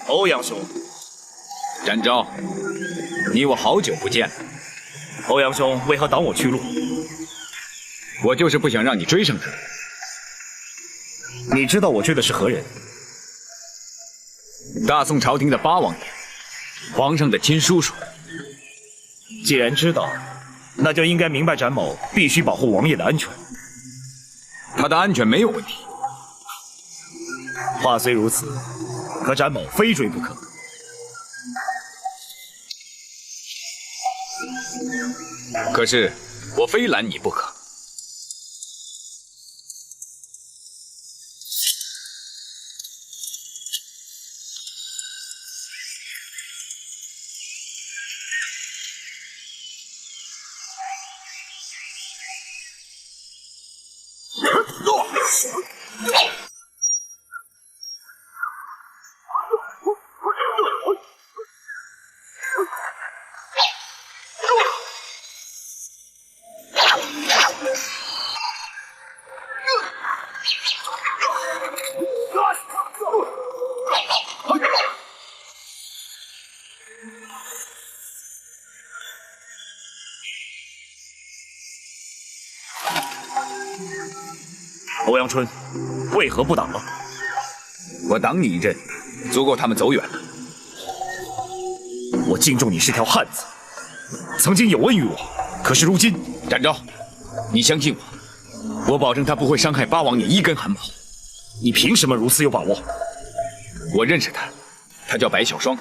欧阳兄，展昭，你我好久不见了。欧阳兄为何挡我去路？我就是不想让你追上他。你知道我追的是何人？大宋朝廷的八王爷，皇上的亲叔叔。既然知道，那就应该明白展某必须保护王爷的安全。他的安全没有问题。话虽如此，可展某非追不可。可是我非拦你不可。欧阳春，为何不挡了？我挡你一阵，足够他们走远了。我敬重你是条汉子，曾经有恩于我，可是如今，展昭，你相信我，我保证他不会伤害八王爷一根汗毛。你凭什么如此有把握？我认识他，他叫白小霜，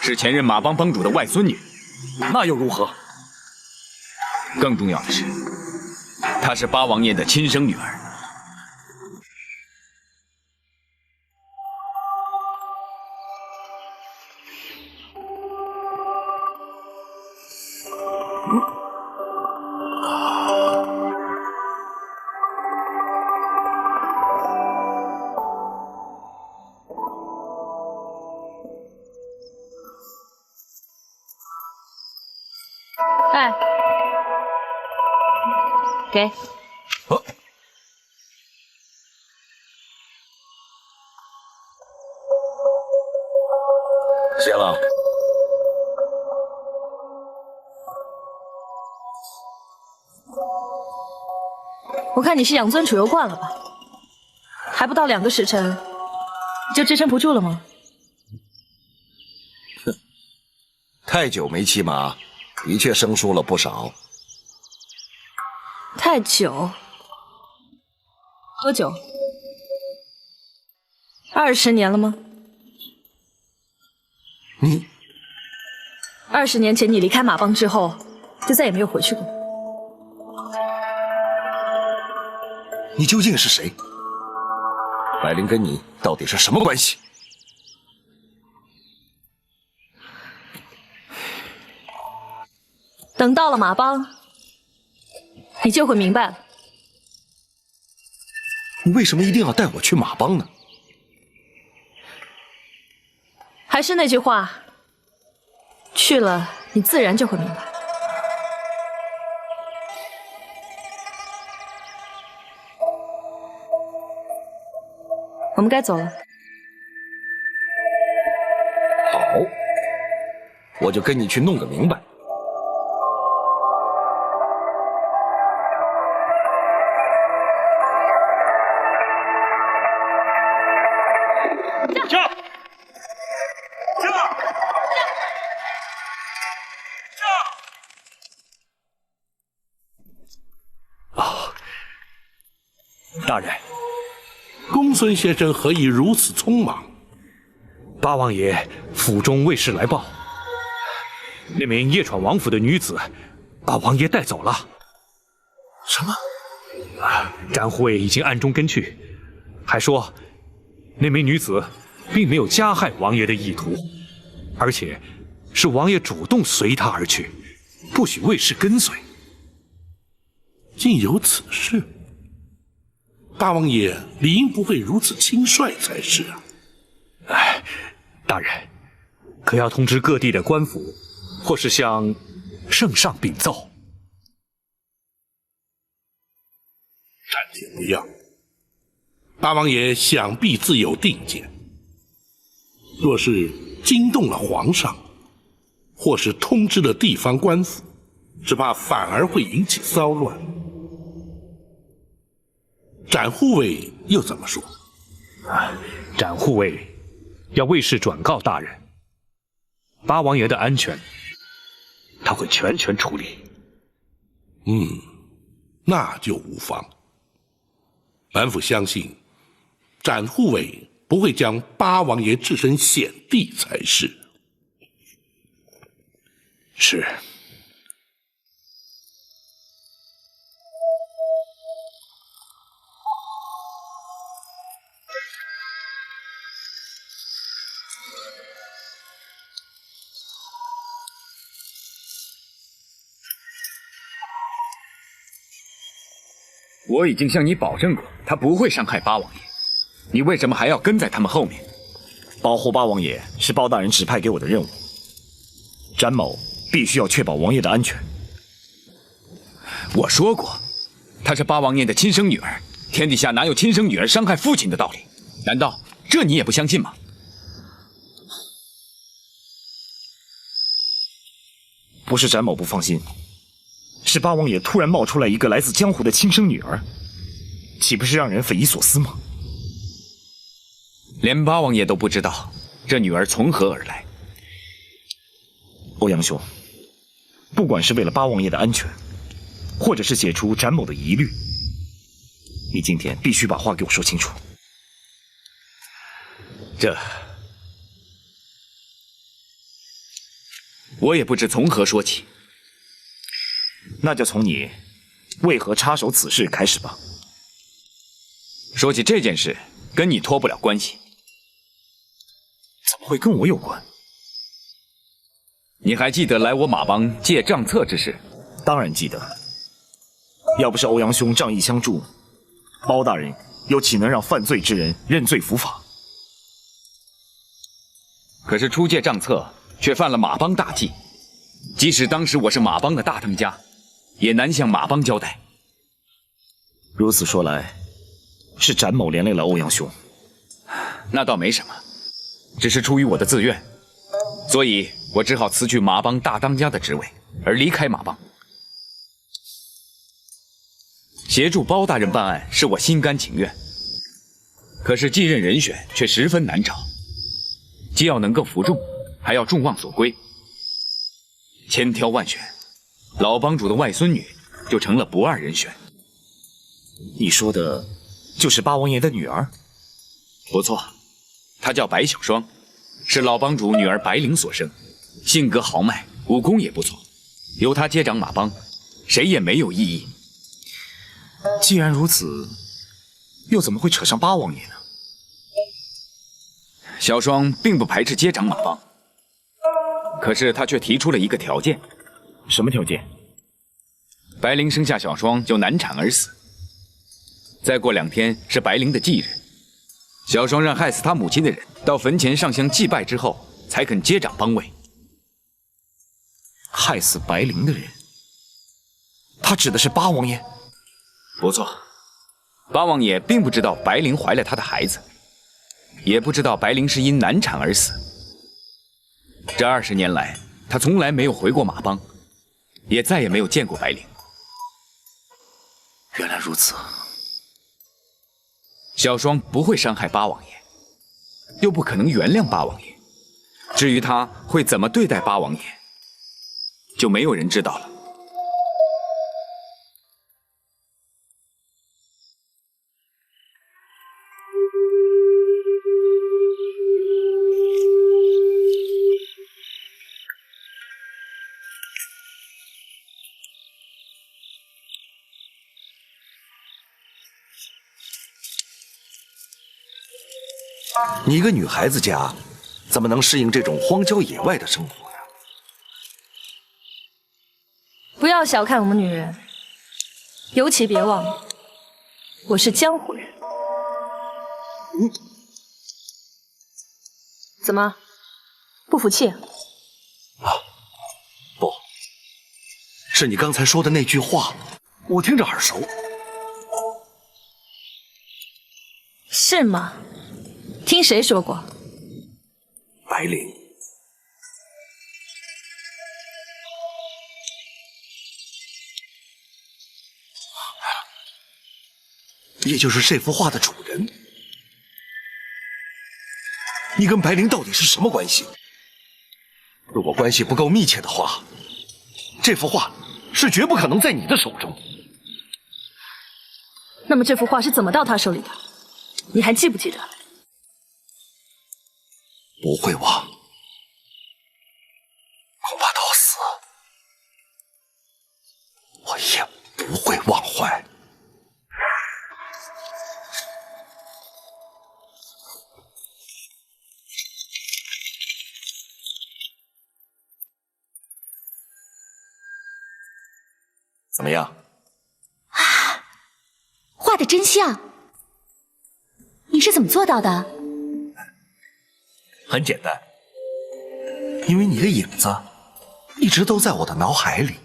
是前任马帮帮主的外孙女。那又如何？更重要的是，她是八王爷的亲生女儿。哎，给。谢了。我看你是养尊处优惯了吧？还不到2个时辰，你就支撑不住了吗？哼，太久没骑马，的确生疏了不少。太久，多久？20年了吗？你20年前你离开马帮之后，就再也没有回去过。你究竟是谁？白灵跟你到底是什么关系？等到了马帮，你就会明白了。你为什么一定要带我去马帮呢？还是那句话，去了你自然就会明白。我们该走了。好，我就跟你去弄个明白。大人，公孙先生何以如此匆忙？八王爷府中卫士来报，那名夜闯王府的女子，把王爷带走了。什么？展护卫已经暗中跟去，还说那名女子并没有加害王爷的意图，而且是王爷主动随她而去，不许卫士跟随。竟有此事？大王爷理应不会如此轻率才是啊！哎，大人，可要通知各地的官府，或是向圣上禀奏。暂且不要。八王爷想必自有定见。若是惊动了皇上，或是通知了地方官府，只怕反而会引起骚乱。展护卫又怎么说？展护卫要为事转告大人，八王爷的安全，他会全权处理。那就无妨。板府相信，展护卫不会将八王爷置身险地才是。是。我已经向你保证过，他不会伤害八王爷。你为什么还要跟在他们后面？保护八王爷是包大人指派给我的任务。展某必须要确保王爷的安全。我说过，她是八王爷的亲生女儿，天底下哪有亲生女儿伤害父亲的道理？难道这你也不相信吗？不是展某不放心，是八王爷突然冒出来一个来自江湖的亲生女儿，岂不是让人匪夷所思吗？连八王爷都不知道这女儿从何而来。欧阳兄，不管是为了八王爷的安全，或者是解除展某的疑虑，你今天必须把话给我说清楚。这我也不知从何说起。那就从你为何插手此事开始吧。说起这件事，跟你脱不了关系。怎么会跟我有关？你还记得来我马帮借账册之事？当然记得。要不是欧阳兄仗义相助，包大人又岂能让犯罪之人认罪伏法？可是出借账册却犯了马帮大忌，即使当时我是马帮的大当家，也难向马帮交代。如此说来，是展某连累了欧阳兄。那倒没什么，只是出于我的自愿，所以我只好辞去马帮大当家的职位，而离开马帮。协助包大人办案是我心甘情愿，可是继任人选却十分难找，既要能够服众，还要众望所归，千挑万选，老帮主的外孙女就成了不二人选。你说的就是八王爷的女儿？不错，她叫白小霜，是老帮主女儿白灵所生，性格豪迈，武功也不错，由她接掌马帮，谁也没有异议。既然如此，又怎么会扯上八王爷呢？小霜并不排斥接掌马帮，可是她却提出了一个条件。什么条件？白灵生下小霜就难产而死，再过2天是白灵的忌日，小霜让害死她母亲的人到坟前上香祭拜之后，才肯接掌帮位。害死白灵的人，他指的是八王爷？不错，八王爷并不知道白灵怀了他的孩子，也不知道白灵是因难产而死。这20年来，他从来没有回过马帮，也再也没有见过白灵。原来如此。小霜不会伤害八王爷，又不可能原谅八王爷。至于他会怎么对待八王爷，就没有人知道了。你一个女孩子家，怎么能适应这种荒郊野外的生活呀？不要小看我们女人，尤其别忘了，我是江湖人。怎么，不服气？不，是你刚才说的那句话，我听着耳熟。是吗？听谁说过？白灵，也就是这幅画的主人。你跟白灵到底是什么关系？如果关系不够密切的话，这幅画是绝不可能在你的手中。那么这幅画是怎么到他手里的？你还记不记得？不会忘，恐怕到死我也不会忘怀。怎么样？画的真像，你是怎么做到的？很简单，因为你的影子一直都在我的脑海里。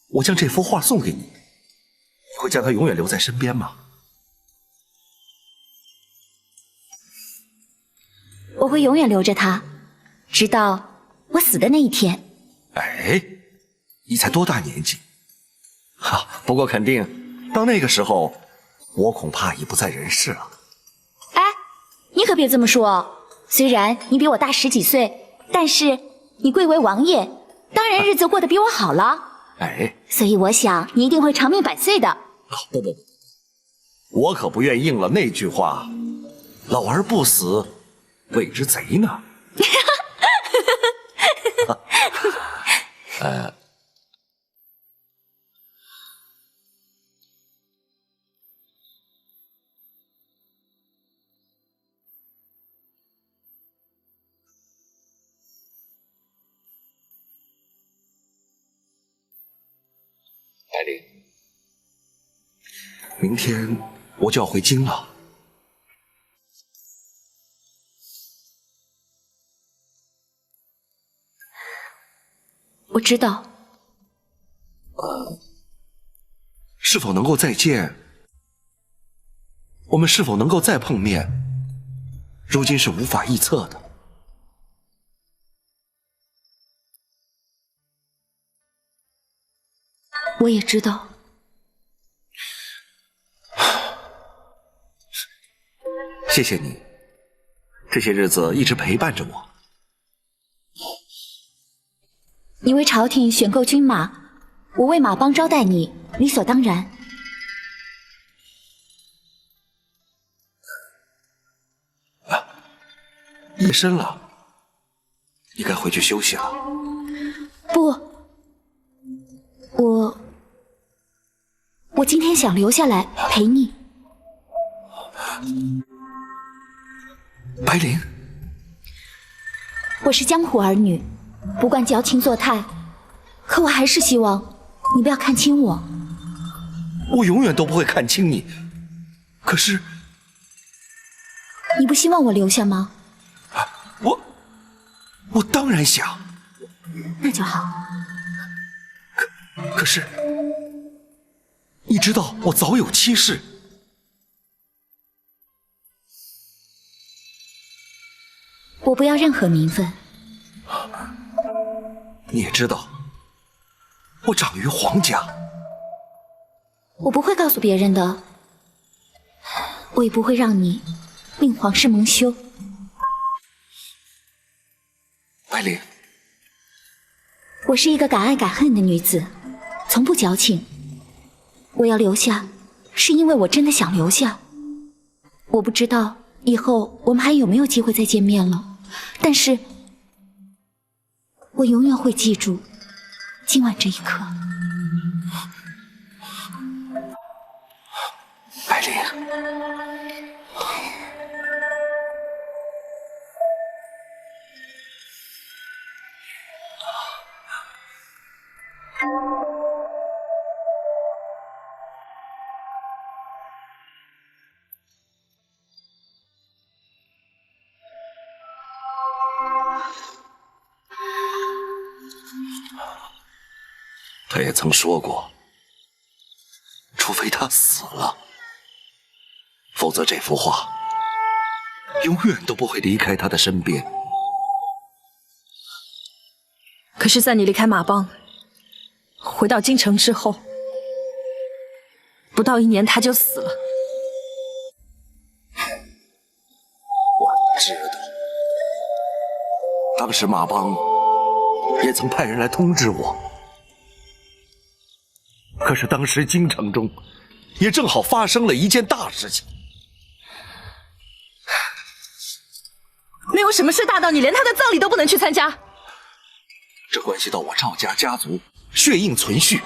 我将这幅画送给你，你会将它永远留在身边吗？我会永远留着它，直到我死的那一天。哎，你才多大年纪？哈，不过肯定到那个时候，我恐怕已不在人世了。哎，你可别这么说，虽然你比我大10几岁，但是你贵为王爷，当然日子过得比我好了。哎，所以我想你一定会长命百岁的。不，我可不愿应了那句话，老而不死，谓之贼呢。白灵，明天我就要回京了。我知道，是否能够再见？我们是否能够再碰面？如今是无法预测的。我也知道。谢谢你，这些日子一直陪伴着我。你为朝廷选购军马，我为马帮招待你，理所当然。夜深了，你该回去休息了。不，我今天想留下来陪你。白灵，我是江湖儿女，不惯矫情作态，可我还是希望你不要看轻我。我永远都不会看轻你。可是，你不希望我留下吗？我当然想。那就好。可是，你知道我早有妻室。我不要任何名分。你也知道，我长于皇家。我不会告诉别人的，我也不会让你令皇室蒙羞。白灵，我是一个敢爱敢恨的女子，从不矫情。我要留下，是因为我真的想留下。我不知道以后我们还有没有机会再见面了，但是我永远会记住今晚这一刻。白灵，他也曾说过，除非他死了，否则这幅画永远都不会离开他的身边。可是，在你离开马帮，回到京城之后，不到1年他就死了。我知道，当时马帮也曾派人来通知我，可是当时京城中也正好发生了一件大事情。没有什么事大到你连他的葬礼都不能去参加。这关系到我赵家家族血印存续、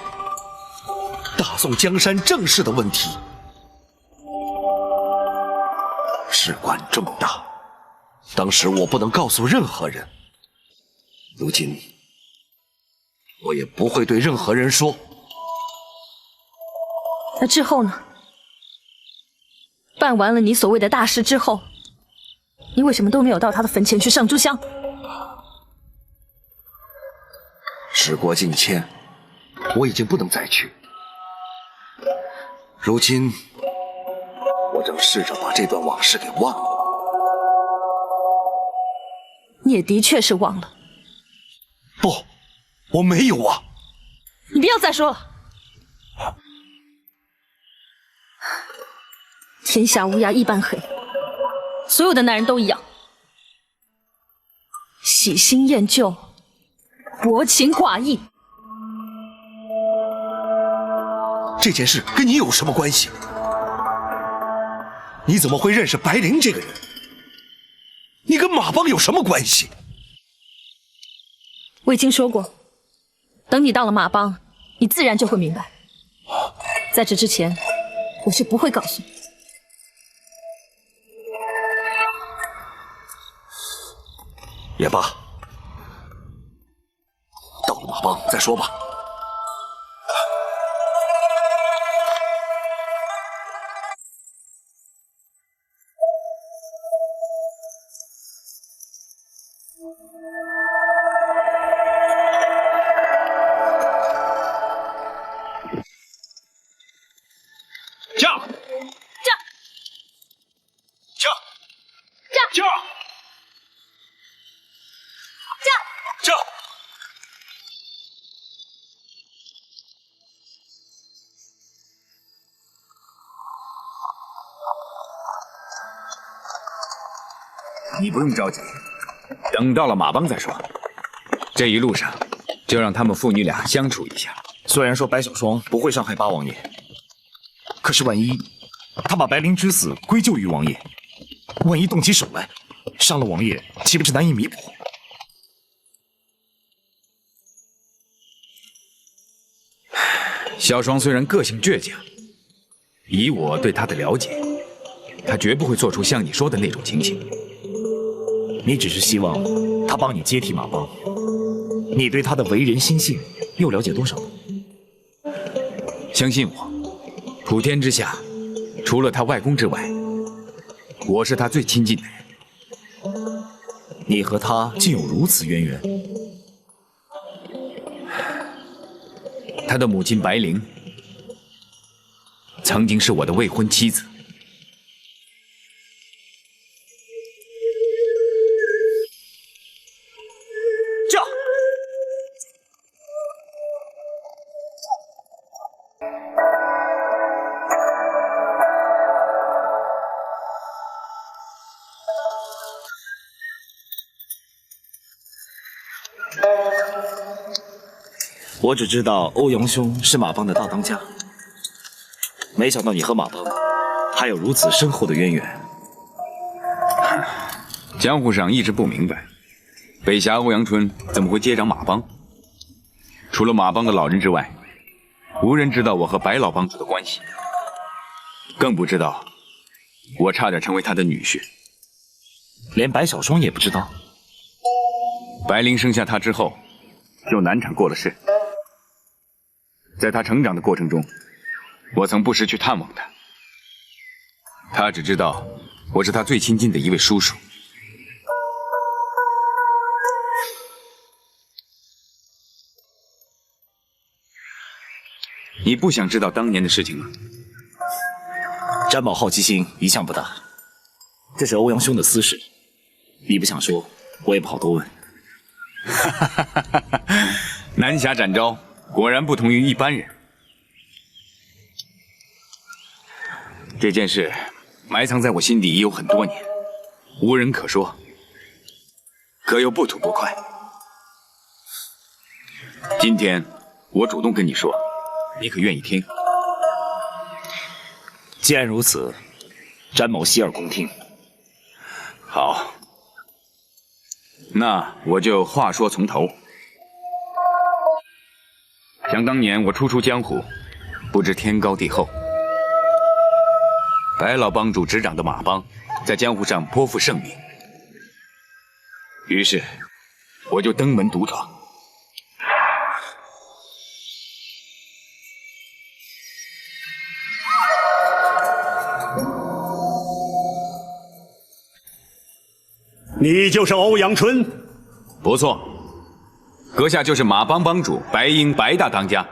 大宋江山正势的问题，事关重大。当时我不能告诉任何人，如今我也不会对任何人说。那之后呢？办完了你所谓的大事之后，你为什么都没有到他的坟前去上炷香？时过境迁，我已经不能再去。如今，我正试着把这段往事给忘了。你也的确是忘了。不，我没有忘。你不要再说了。天下乌鸦一般黑，所有的男人都一样，喜新厌旧，薄情寡义。这件事跟你有什么关系？你怎么会认识白灵这个人？你跟马帮有什么关系？我已经说过，等你到了马帮，你自然就会明白。在这之前，我是不会告诉你。也罢，到了马帮再说吧。你不用着急，等到了马帮再说。这一路上，就让他们父女俩相处一下。虽然说白小霜不会伤害八王爷，可是万一他把白灵之死归咎于王爷，万一动起手来，伤了王爷，岂不是难以弥补？小霜虽然个性倔强，以我对她的了解，她绝不会做出像你说的那种情形。你只是希望他帮你接替马帮，你对他的为人心性又了解多少呢？相信我，普天之下，除了他外公之外，我是他最亲近的人。你和他竟有如此渊源？他的母亲白灵，曾经是我的未婚妻子。我只知道欧阳兄是马帮的大当家，没想到你和马帮还有如此深厚的渊源。江湖上一直不明白，北峡欧阳春怎么会接掌马帮？除了马帮的老人之外，无人知道我和白老帮主的关系，更不知道我差点成为他的女婿。连白小霜也不知道。白灵生下他之后，就难产过了世。在他成长的过程中，我曾不时去探望他。他只知道我是他最亲近的一位叔叔。你不想知道当年的事情吗？詹某好奇心一向不大，这是欧阳兄的私事，你不想说，我也不好多问。南侠展昭果然不同于一般人。这件事埋藏在我心底已有很多年，无人可说，可又不吐不快。今天我主动跟你说，你可愿意听？既然如此，詹某洗耳恭听。好，那我就话说从头。想当年我初出江湖，不知天高地厚，白老帮主执掌的马帮在江湖上颇负盛名，于是我就登门独闯。你就是欧阳春？不错，阁下就是马帮帮主白鹰白大当家。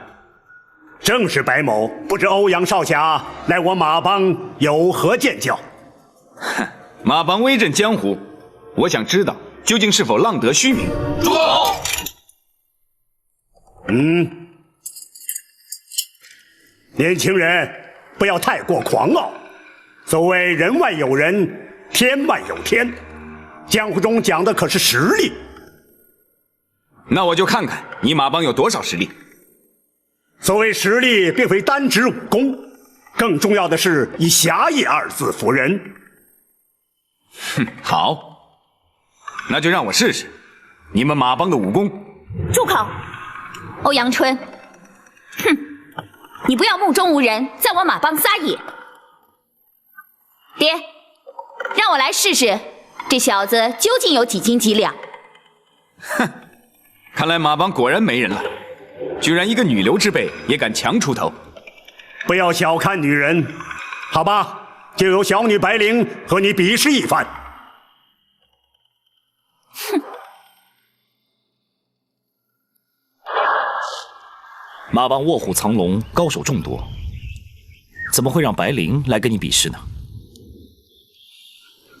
正是白某，不知欧阳少侠来我马帮有何见教？哼，马帮威震江湖，我想知道究竟是否浪得虚名。住口！年轻人不要太过狂傲。所谓人外有人，天外有天，江湖中讲的可是实力。那我就看看你马帮有多少实力。所谓实力，并非单指武功，更重要的是以侠义二字服人。哼，好，那就让我试试你们马帮的武功。住口！欧阳春，哼，你不要目中无人，在我马帮撒野。爹，让我来试试这小子究竟有几斤几两。哼，看来马帮果然没人了，居然一个女流之辈也敢强出头。不要小看女人，好吧，就由小女白灵和你比试一番。哼！马帮卧虎藏龙，高手众多，怎么会让白灵来跟你比试呢？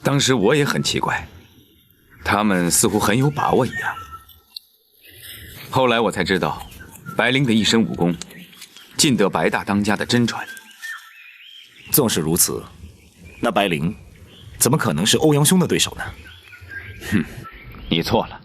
当时我也很奇怪，他们似乎很有把握一样。后来我才知道，白灵的一身武功，尽得白大当家的真传。纵使如此，那白灵怎么可能是欧阳兄的对手呢？哼，你错了。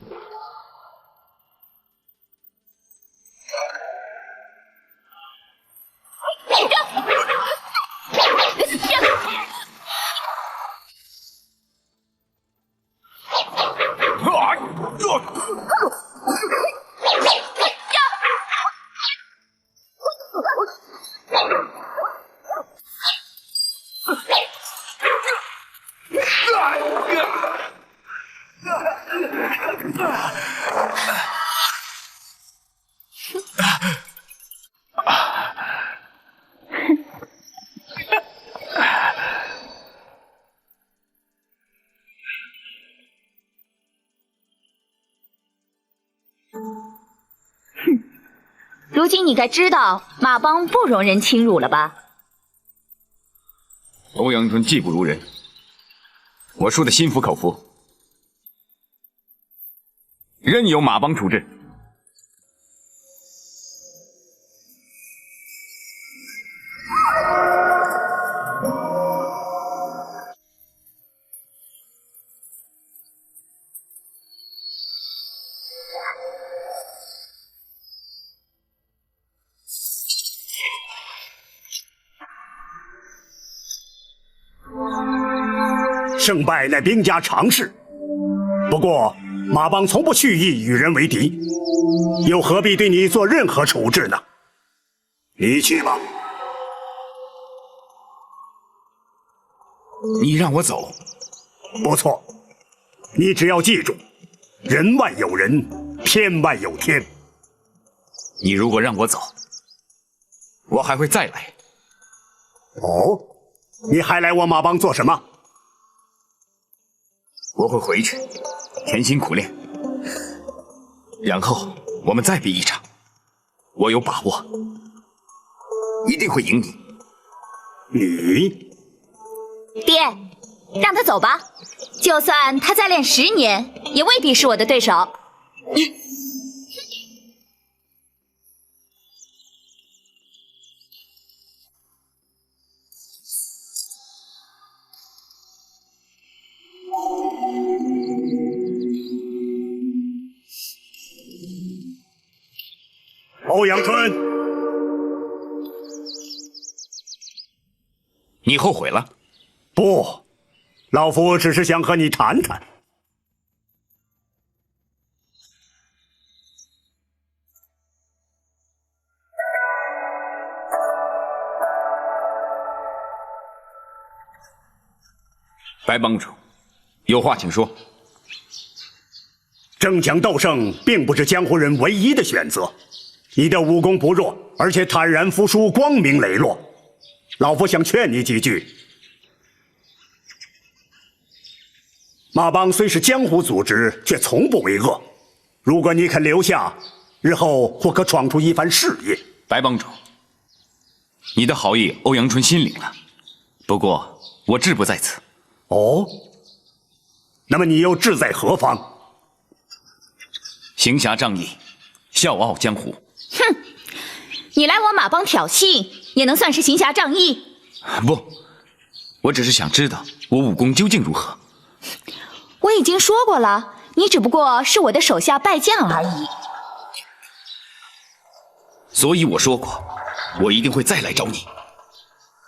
如今你该知道马帮不容人侵辱了吧？欧阳春技不如人，我说的心服口服，任由马帮处置。胜败乃兵家常事，不过马帮从不蓄意与人为敌，又何必对你做任何处置呢？你去吧。你让我走？不错，你只要记住，人外有人，天外有天。你如果让我走，我还会再来。哦，你还来我马帮做什么？我会回去，潜心苦练，然后我们再比一场，我有把握。一定会赢你。你爹，让他走吧，就算他再练10年，也未必是我的对手。欧阳春，你后悔了？不，老夫只是想和你谈谈。白帮主，有话请说。争强斗胜并不是江湖人唯一的选择。你的武功不弱，而且坦然服输，光明磊落。老夫想劝你几句。马帮虽是江湖组织，却从不为恶。如果你肯留下，日后或可闯出一番事业。白帮主，你的好意欧阳春心领了，不过我志不在此。哦，那么你又志在何方？行侠仗义，笑傲江湖。哼，你来我马帮挑衅，也能算是行侠仗义？不，我只是想知道我武功究竟如何。我已经说过了，你只不过是我的手下败将而已。所以我说过，我一定会再来找你。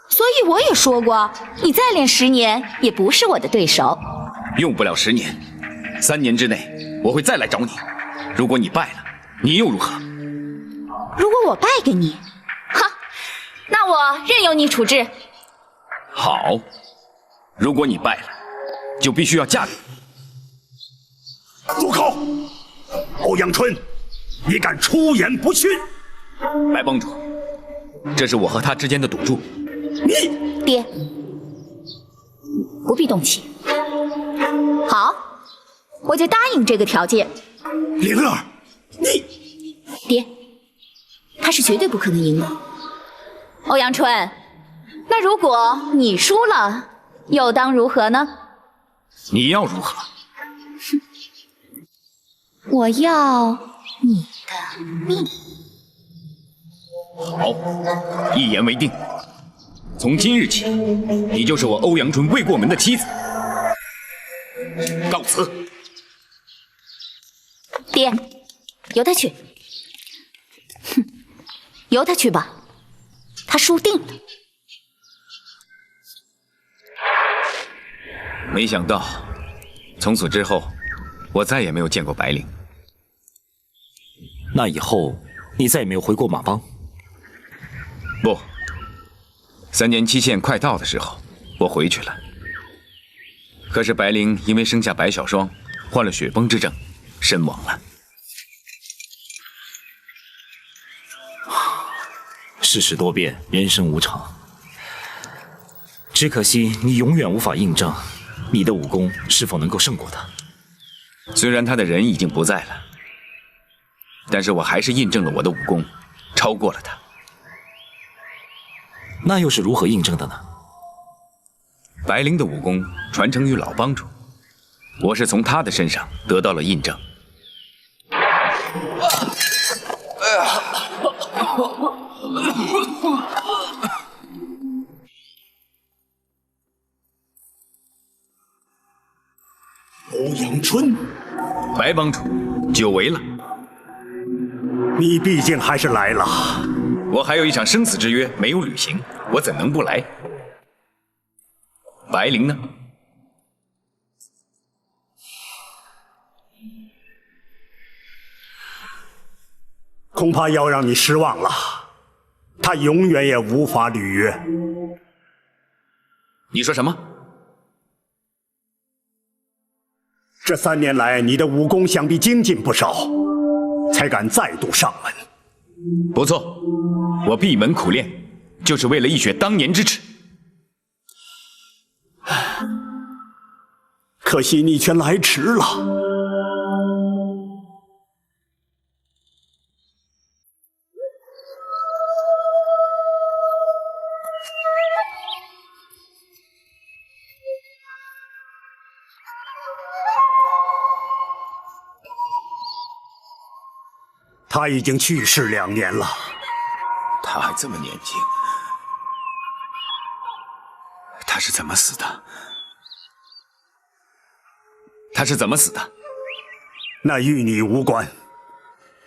所以我也说过，你再练10年，也不是我的对手。用不了10年，3年之内我会再来找你。如果你败了，你又如何？如果我败给你，哈，那我任由你处置。好，如果你败了，就必须要嫁给住口！欧阳春，你敢出言不逊！白帮主，这是我和他之间的赌注。你爹，不必动气。好，我就答应这个条件。灵儿，你爹，他是绝对不可能赢的。欧阳春，那如果你输了，又当如何呢？你要如何？我要你的命。好，一言为定。从今日起，你就是我欧阳春未过门的妻子。告辞。爹，由他去。哼，由他去吧，他输定了。没想到，从此之后，我再也没有见过白灵。那以后，你再也没有回过马帮？不，3年期限快到的时候，我回去了。可是白灵因为生下白小霜，患了雪崩之症，身亡了。世事多变，人生无常。只可惜你永远无法印证你的武功是否能够胜过他。虽然他的人已经不在了，但是我还是印证了我的武功超过了他。那又是如何印证的呢？白灵的武功传承于老帮主，我是从他的身上得到了印证。欧阳春，白帮主，久违了。你毕竟还是来了。我还有一场生死之约没有履行，我怎能不来？白灵呢？恐怕要让你失望了，他永远也无法履约。你说什么？这3年来，你的武功想必精进不少，才敢再度上门。不错，我闭门苦练，就是为了一雪当年之耻。可惜你却来迟了。他已经去世2年了。他还这么年轻，他是怎么死的？他是怎么死的？那与你无关，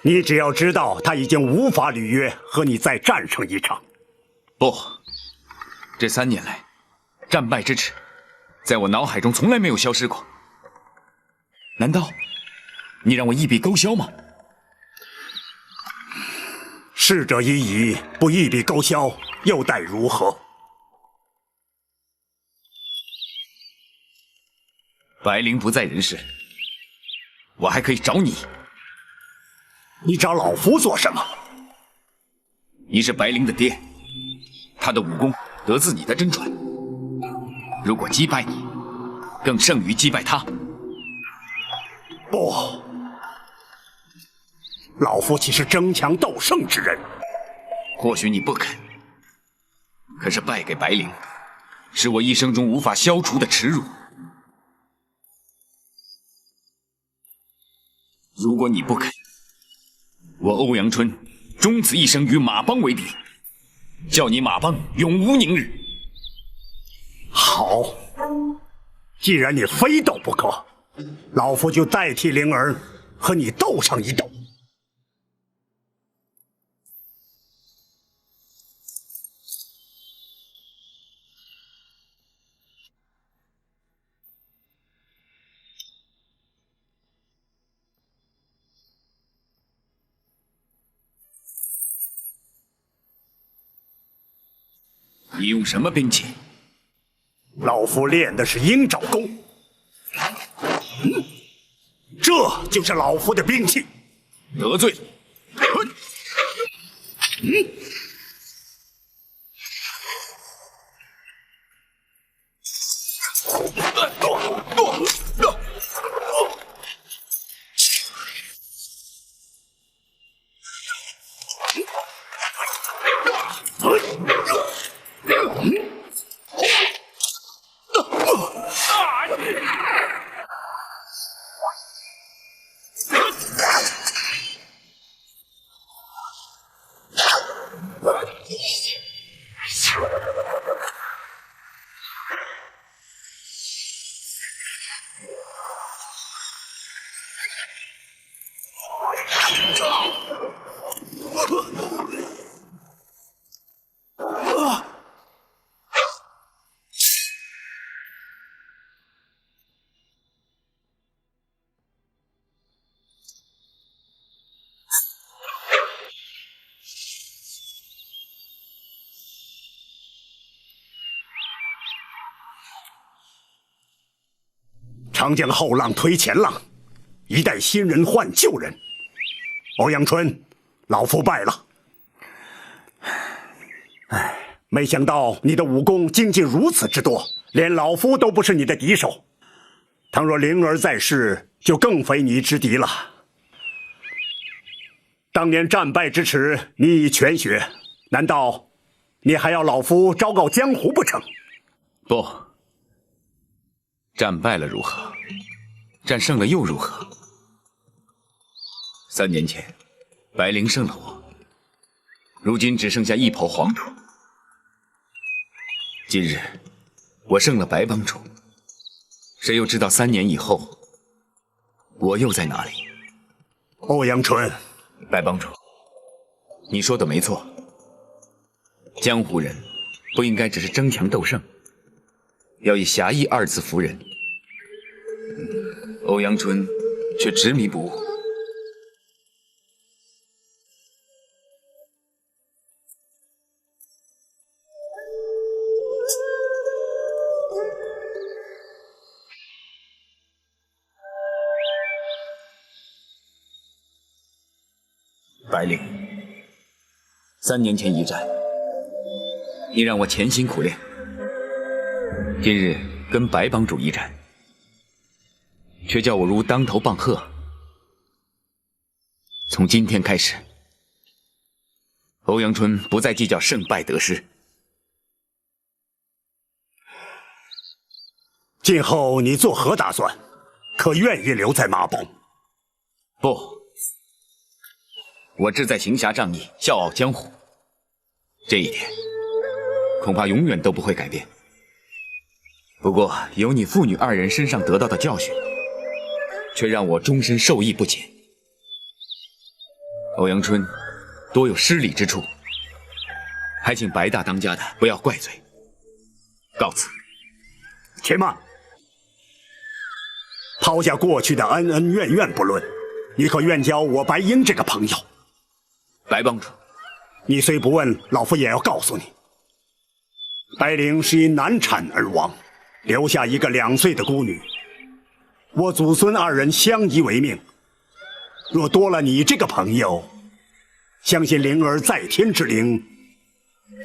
你只要知道他已经无法履约和你再战胜一场。不，这3年来，战败之耻，在我脑海中从来没有消失过。难道你让我一笔勾销吗？逝者已矣，不一笔勾销，又待如何？白灵不在人世，我还可以找你。你找老夫做什么？你是白灵的爹，他的武功得自你的真传。如果击败你，更胜于击败他。不，老夫岂是争强斗胜之人？或许你不肯，可是败给白灵，是我一生中无法消除的耻辱。如果你不肯，我欧阳春终此一生与马帮为敌，叫你马帮永无宁日。好，既然你非斗不可，老夫就代替灵儿和你斗上一斗。你用什么兵器？老夫练的是鹰爪功，这就是老夫的兵器。得罪。长江后浪推前浪，一代新人换旧人。欧阳春，老夫败了。唉，没想到你的武功精进如此之多，连老夫都不是你的敌手。倘若灵儿在世，就更非你之敌了。当年战败之耻，你已全雪，难道你还要老夫昭告江湖不成？不，战败了如何？战胜了又如何？3年前，白灵胜了我，如今只剩下一抔黄土。今日，我胜了白帮主，谁又知道3年以后，我又在哪里？欧阳春，白帮主，你说的没错，江湖人不应该只是争强斗胜，要以侠义2字服人。欧阳春却执迷不悟。白灵，3年前一战，你让我潜心苦练，今日跟白帮主一战，却叫我如当头棒喝。从今天开始，欧阳春不再计较胜败得失。今后你作何打算？可愿意留在马帮？不，我志在行侠仗义，笑傲江湖，这一点恐怕永远都不会改变。不过，由你父女二人身上得到的教训，却让我终身受益不浅。欧阳春多有失礼之处，还请白大当家的不要怪罪。告辞。且慢，抛下过去的恩恩怨怨不论，你可愿交我白鹰这个朋友？白帮主，你虽不问，老夫也要告诉你，白灵是因难产而亡，留下一个2岁的孤女。我祖孙2人相依为命，若多了你这个朋友，相信灵儿在天之灵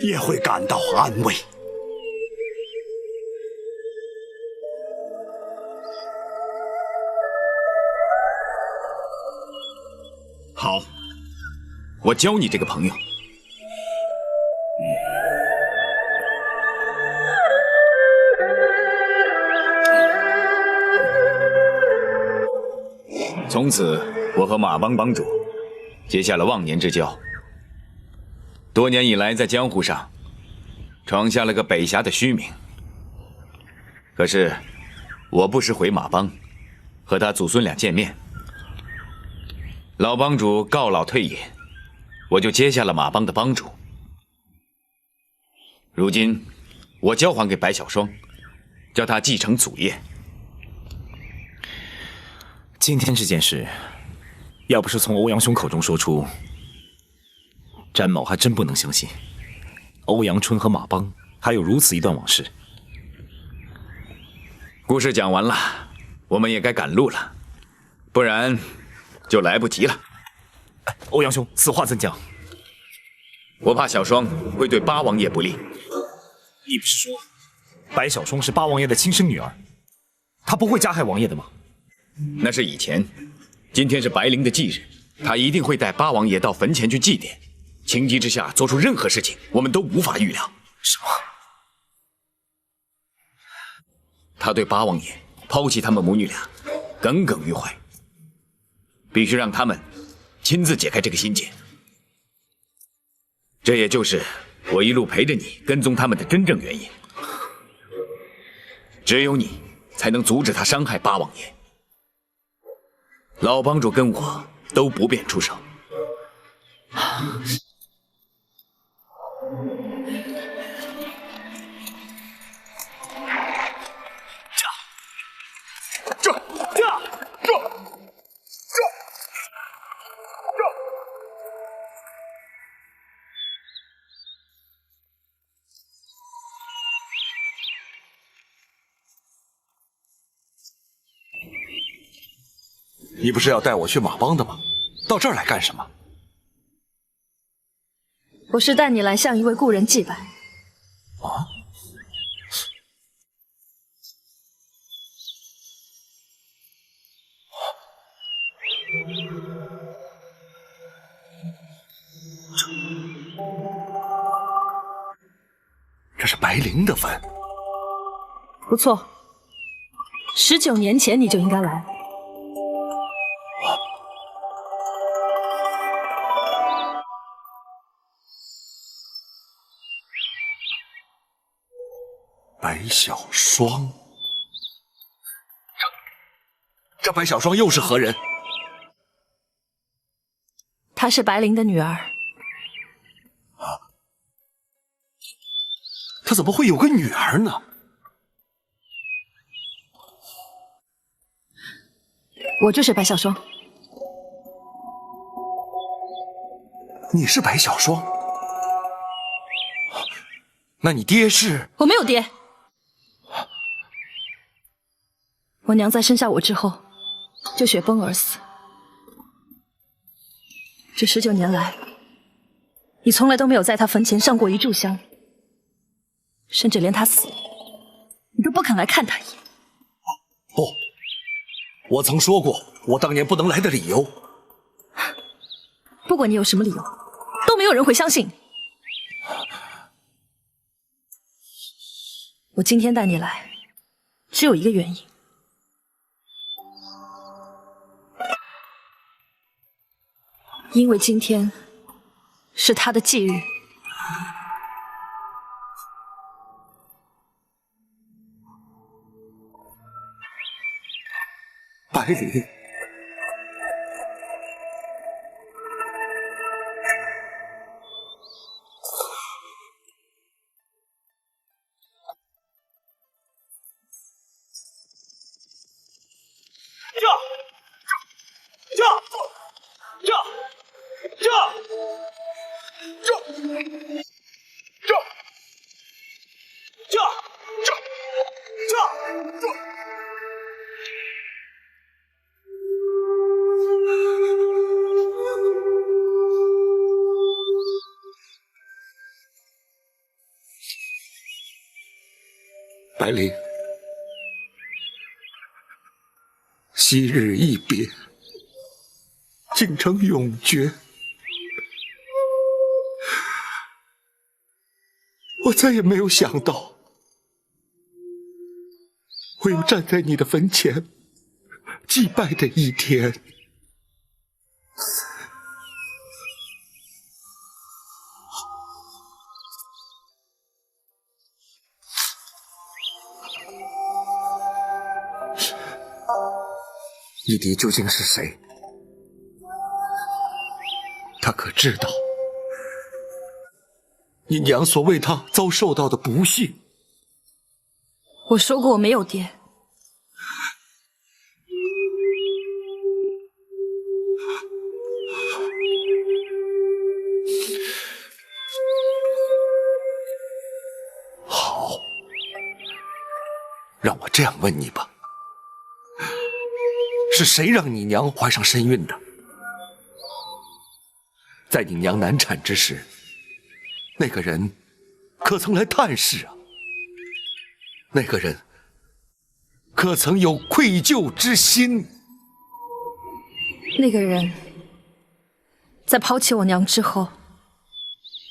也会感到安慰。好，我教你这个朋友。从此，我和马帮帮主结下了忘年之交。多年以来，在江湖上闯下了个北侠的虚名。可是，我不时回马帮，和他祖孙俩见面。老帮主告老退隐，我就接下了马帮的帮主。如今，我交还给白小霜，叫他继承祖业。今天这件事，要不是从欧阳兄口中说出，詹某还真不能相信，欧阳春和马帮还有如此一段往事。故事讲完了，我们也该赶路了，不然就来不及了。欧阳兄，此话怎讲？我怕小霜会对八王爷不利。你不是说白小霜是八王爷的亲生女儿，她不会加害王爷的吗？那是以前，今天是白灵的忌日，她一定会带八王爷到坟前去祭奠。情急之下做出任何事情，我们都无法预料。什么？他对八王爷抛弃他们母女俩耿耿于怀，必须让他们亲自解开这个心结。这也就是我一路陪着你跟踪他们的真正原因。只有你才能阻止他伤害八王爷。老帮主跟我都不便出手。你不是要带我去马帮的吗？到这儿来干什么？我是带你来向一位故人祭拜。啊？这是白灵的坟。不错，19年前你就应该来。白小霜，这白小霜又是何人？她是白灵的女儿。她怎么会有个女儿呢？我就是白小霜。你是白小霜？那你爹是？我没有爹。我娘在生下我之后就雪崩而死。这19年来，你从来都没有在她坟前上过一炷香，甚至连她死了，你都不肯来看她一眼。不，我曾说过我当年不能来的理由。不管你有什么理由，都没有人会相信你。我今天带你来，只有一个原因。因为今天是他的忌日。白灵，白灵，昔日一别，竟成永诀。我再也没有想到，会有站在你的坟前祭拜的一天。义弟究竟是谁？他可知道你娘所为他遭受到的不幸？我说过我没有爹。好，让我这样问你吧。是谁让你娘怀上身孕的？在你娘难产之时，那个人可曾来探视啊？那个人可曾有愧疚之心？那个人在抛弃我娘之后，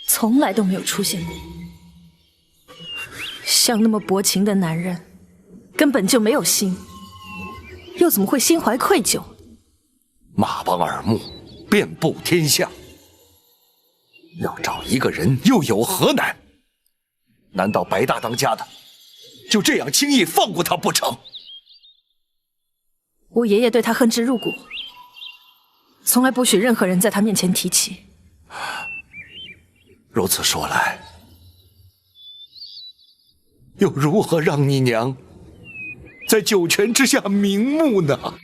从来都没有出现过。像那么薄情的男人，根本就没有心。又怎么会心怀愧疚？马帮耳目，遍布天下，要找一个人又有何难？难道白大当家的就这样轻易放过他不成？我爷爷对他恨之入骨，从来不许任何人在他面前提起。如此说来，又如何让你娘在九泉之下瞑目呢？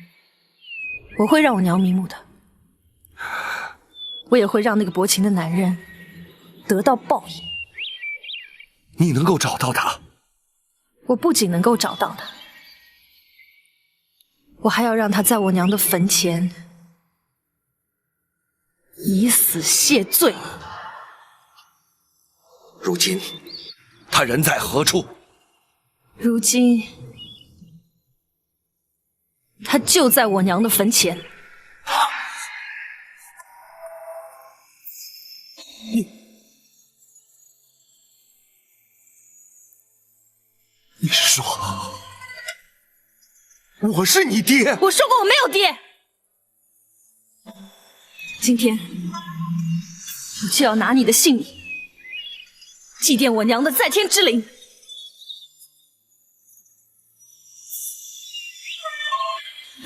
我会让我娘瞑目的，我也会让那个薄情的男人得到报应。你能够找到他？我不仅能够找到他，我还要让他在我娘的坟前以死谢罪。如今他人在何处？如今他就在我娘的坟前。你是说我是你爹？我说过我没有爹。今天我就要拿你的性命祭奠我娘的在天之灵。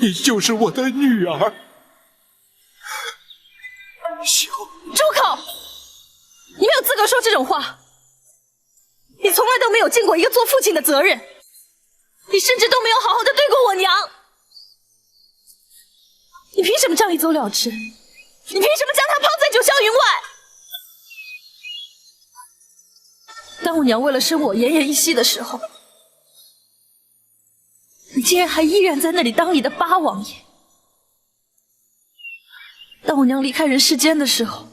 你就是我的女儿，住口！你没有资格说这种话。你从来都没有尽过一个做父亲的责任，你甚至都没有好好的对过我娘。你凭什么这样一走了之？你凭什么将她抛在九霄云外？当我娘为了生我奄奄一息的时候，你竟然还依然在那里当你的八王爷。当我娘离开人世间的时候，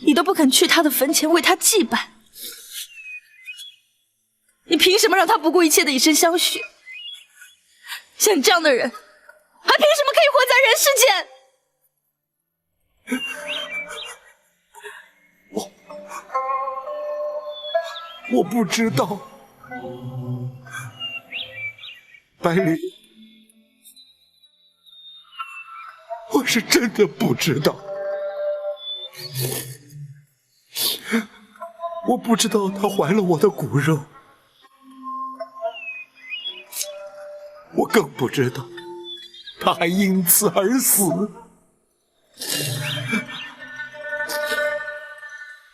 你都不肯去她的坟前为她祭拜。你凭什么让她不顾一切的以身相许？像你这样的人，还凭什么可以活在人世间？我不知道，白灵，我是真的不知道，我不知道她怀了我的骨肉，我更不知道她还因此而死。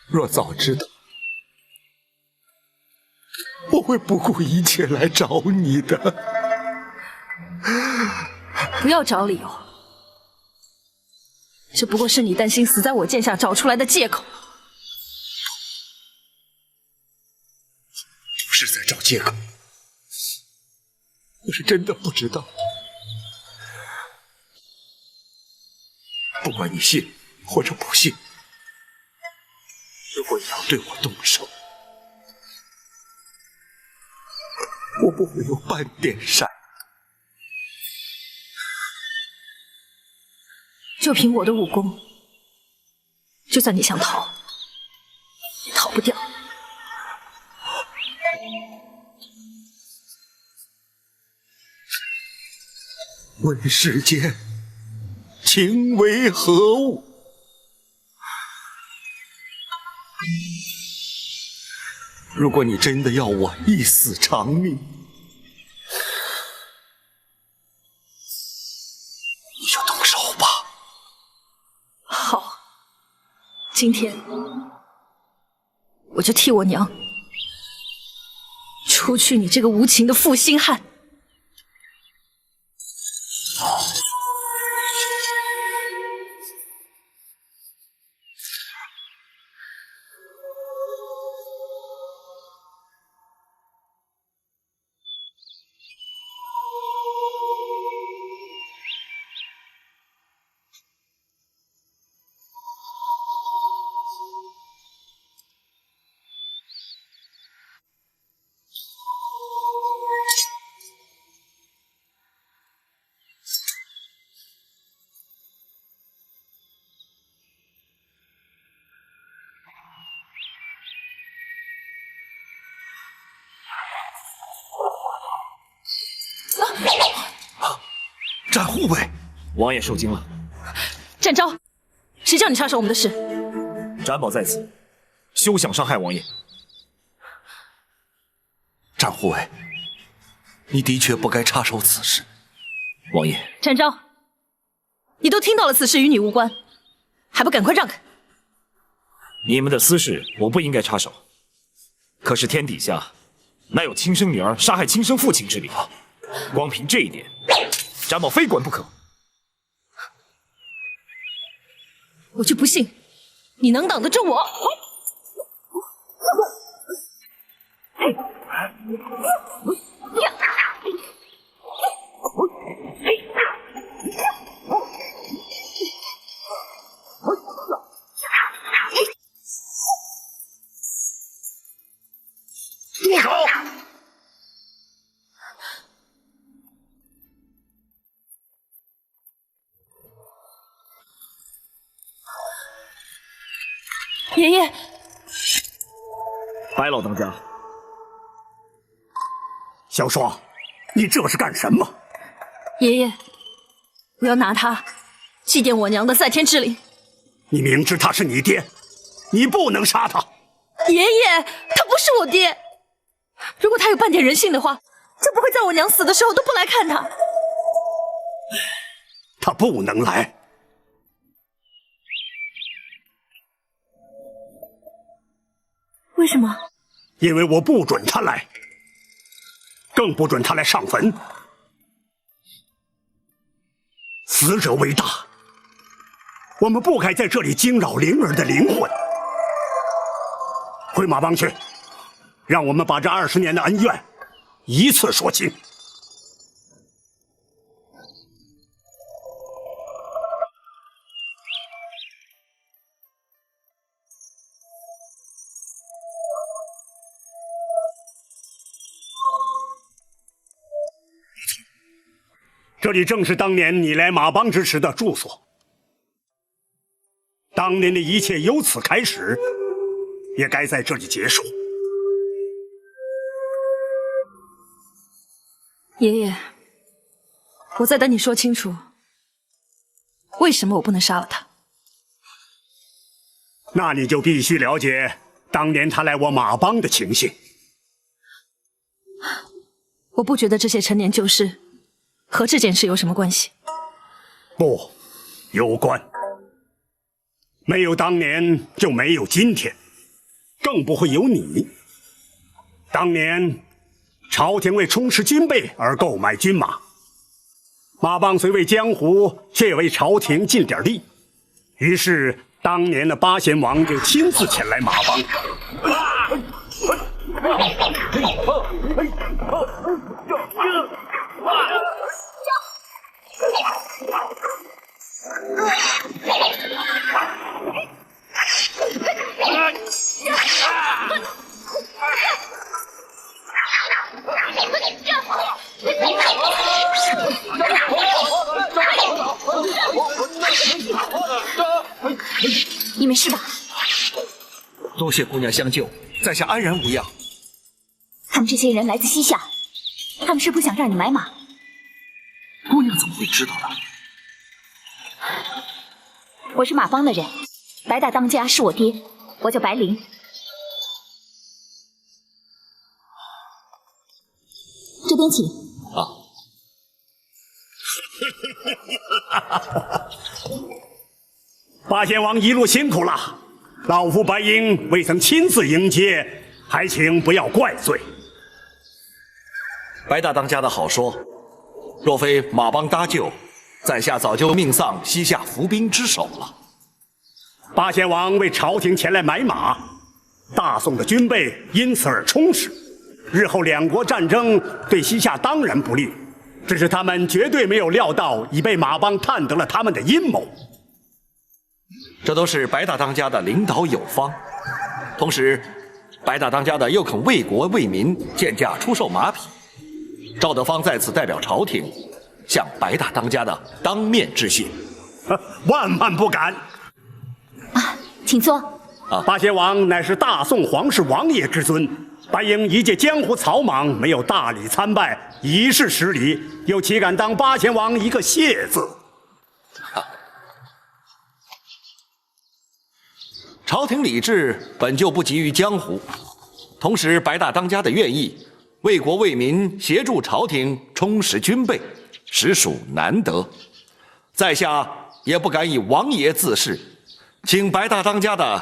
若早知道，我会不顾一切来找你的。不要找理由，这不过是你担心死在我剑下找出来的借口。不是在找借口，我是真的不知道。不管你信或者不信，如果你要对我动手，我不会有半点善意。就凭我的武功，就算你想逃，也逃不掉。问世间情为何物？如果你真的要我一死偿命，你就动手吧。好，今天我就替我娘除去你这个无情的负心汉。战护卫，王爷受惊了。展昭，谁叫你插手我们的事？展宝在此，休想伤害王爷。战护卫，你的确不该插手此事。王爷，展昭，你都听到了，此事与你无关，还不赶快让开！你们的私事我不应该插手，可是天底下哪有亲生女儿杀害亲生父亲之理？光凭这一点，展宝非管不可。我就不信你能挡得住我！住手！爷爷，白老当家，小双，你这是干什么？爷爷，我要拿他祭奠我娘的在天之灵。你明知他是你爹，你不能杀他。爷爷，他不是我爹。如果他有半点人性的话，就不会在我娘死的时候都不来看他。他不能来。为什么？因为我不准他来，更不准他来上坟。死者为大，我们不该在这里惊扰灵儿的灵魂。回马帮去，让我们把这20年的恩怨一次说清。这里正是当年你来马帮之时的住所，当年的一切由此开始，也该在这里结束。爷爷，我在等你说清楚，为什么我不能杀了他？那你就必须了解当年他来我马帮的情形。我不觉得这些陈年旧事和这件事有什么关系。不，有关。没有当年，就没有今天，更不会有你。当年，朝廷为充实军备而购买军马，马帮虽为江湖，却为朝廷尽点力。于是，当年的八贤王就亲自前来马帮。你没事吧？多谢姑娘相救，在下安然无恙。他们这些人来自西夏，他们是不想让你买马。姑娘怎么会知道呢？我是马帮的人，白大当家是我爹，我叫白灵。这边请。八贤王一路辛苦了，老夫白鹰未曾亲自迎接，还请不要怪罪。白大当家的好说，若非马帮搭救，在下早就命丧西夏伏兵之手了。八贤王为朝廷前来买马，大宋的军备因此而充实。日后两国战争对西夏当然不利，只是他们绝对没有料到已被马帮探得了他们的阴谋。这都是白大当家的领导有方，同时，白大当家的又肯为国为民贱价出售马匹。赵德芳在此代表朝廷，向白大当家的当面致谢。万万不敢！请坐。八贤王乃是大宋皇室王爷之尊，白鹰一介江湖草莽，没有大礼参拜，以示失礼，又岂敢当八贤王一个谢字？朝廷礼制本就不及于江湖，同时白大当家的愿意为国为民，协助朝廷充实军备，实属难得。在下也不敢以王爷自视，请白大当家的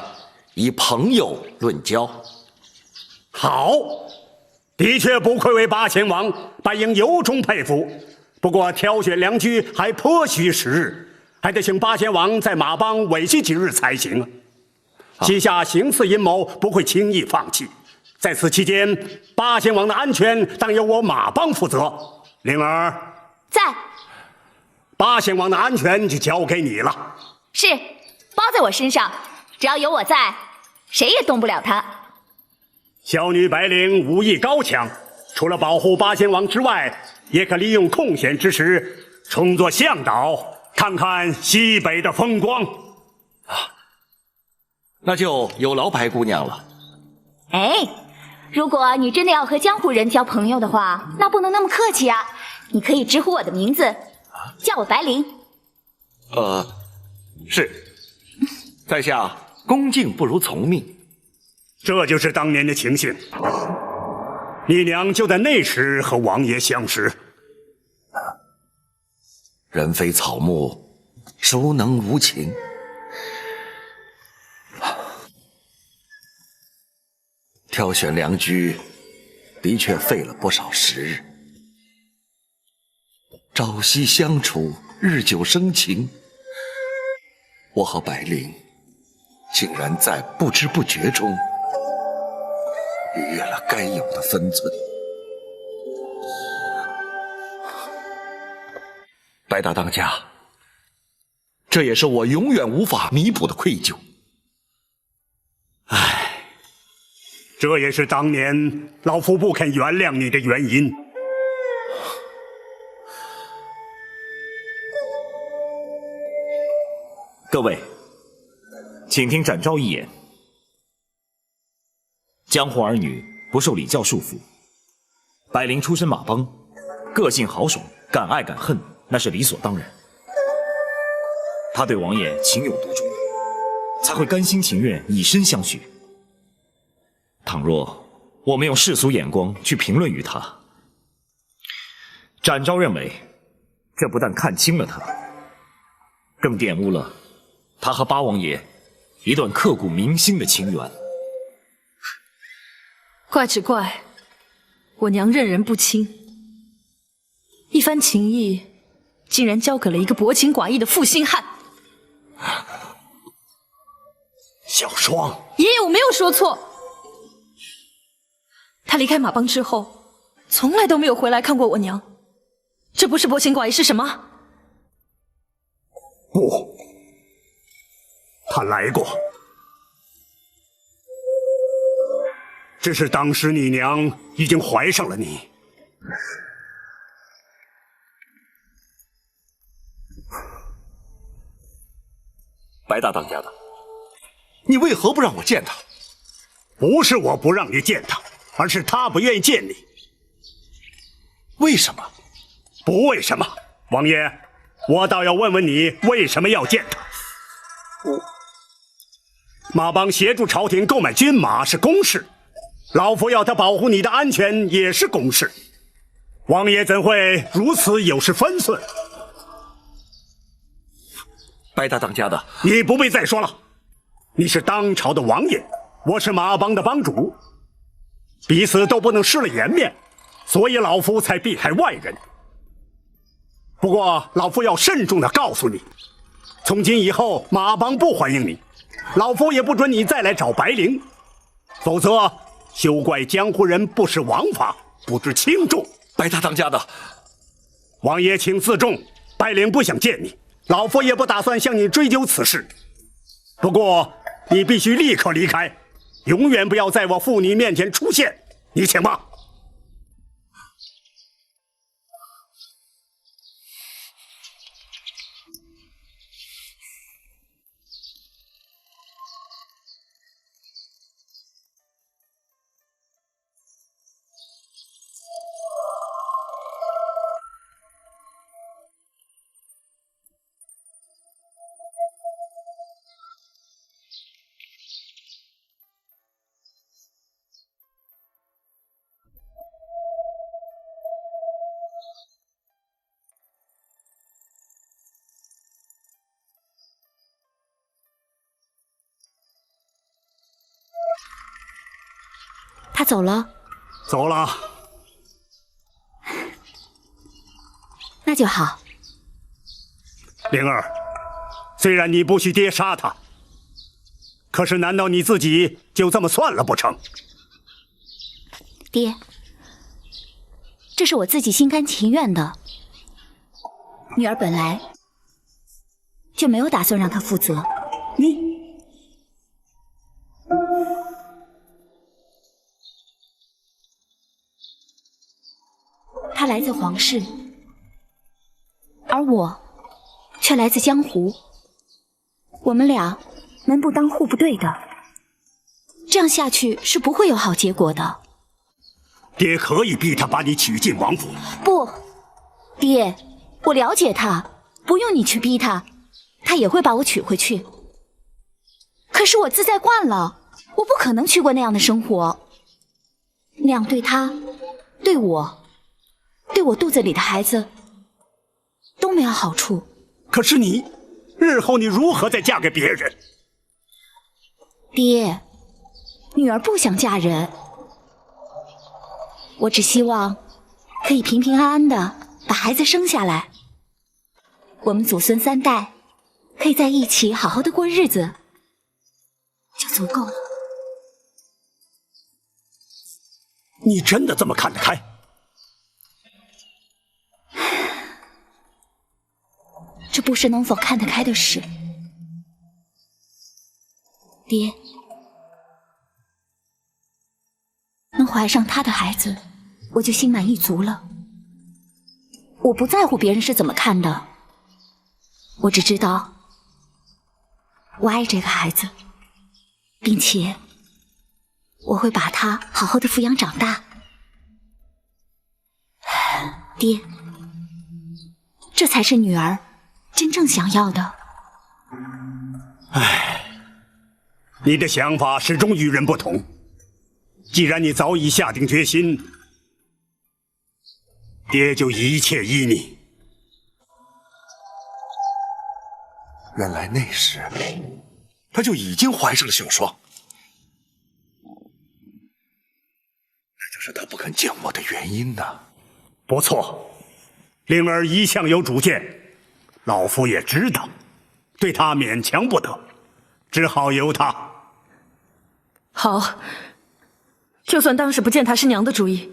以朋友论交。好，的确不愧为八贤王，白鹰由衷佩服。不过挑选良驹还颇需时日，还得请八贤王在马帮委屈几日才行啊。西夏行刺阴谋不会轻易放弃，在此期间，八贤王的安全当由我马帮负责。灵儿在。八贤王的安全就交给你了。是，包在我身上，只要有我在，谁也动不了他。小女白灵武艺高强，除了保护八贤王之外，也可利用空闲之时充作向导，看看西北的风光。那就有劳白姑娘了。哎，如果你真的要和江湖人交朋友的话，那不能那么客气啊！你可以直呼我的名字，叫我白灵。是，在下恭敬不如从命。这就是当年的情形。你娘就在那时和王爷相识。人非草木，孰能无情？挑选良驹，的确费了不少时日。朝夕相处，日久生情，我和白灵竟然在不知不觉中逾越了该有的分寸。白大当家，这也是我永远无法弥补的愧疚。这也是当年老夫不肯原谅你的原因。各位，请听展昭一言。江湖儿女不受礼教束缚，白灵出身马帮，个性豪爽，敢爱敢恨，那是理所当然。他对王爷情有独钟，才会甘心情愿以身相许。倘若我们用世俗眼光去评论于他，展昭认为，这不但看轻了他，更玷污了他和八王爷一段刻骨铭心的情缘。怪只怪我娘任人不亲，一番情谊竟然交给了一个薄情寡义的负心汉。小霜，爷爷，我没有说错。他离开马帮之后，从来都没有回来看过我娘，这不是薄情寡义是什么？不，他来过，只是当时你娘已经怀上了你。白大当家的，你为何不让我见他？不是我不让你见他，而是他不愿意见你。为什么？不为什么，王爷，我倒要问问你，为什么要见他？马帮协助朝廷购买军马是公事，老夫要他保护你的安全也是公事，王爷怎会如此有失分寸？白大当家的，你不必再说了，你是当朝的王爷，我是马帮的帮主，彼此都不能失了颜面，所以老夫才避开外人。不过老夫要慎重地告诉你，从今以后马帮不欢迎你，老夫也不准你再来找白灵，否则休怪江湖人不识王法，不知轻重。白大当家的，王爷请自重，白灵不想见你，老夫也不打算向你追究此事。不过你必须立刻离开，永远不要在我父女面前出现。你请吧。他走了？走了。那就好。灵儿，虽然你不许爹杀他，可是难道你自己就这么算了不成？爹，这是我自己心甘情愿的。女儿本来就没有打算让他负责。他来自皇室，而我却来自江湖。我们俩门不当户不对的，这样下去是不会有好结果的。爹可以逼他把你娶进王府。不，爹，我了解他，不用你去逼他，他也会把我娶回去。可是我自在惯了，我不可能去过那样的生活，那样对他、对我、对我肚子里的孩子都没有好处。可是你，日后你如何再嫁给别人？爹，女儿不想嫁人，我只希望可以平平安安的把孩子生下来，我们祖孙3代可以在一起好好的过日子，就足够了。你真的这么看得开？这不是能否看得开的事。爹，能怀上他的孩子，我就心满意足了。我不在乎别人是怎么看的，我只知道我爱这个孩子，并且我会把他好好的抚养长大。爹，这才是女儿真正想要的。你的想法始终与人不同。既然你早已下定决心，爹就一切依你。原来那时他就已经怀上了小双，那就是他不肯见我的原因呐。不错，灵儿一向有主见，老夫也知道，对他勉强不得，只好由他。好，就算当时不见他是娘的主意，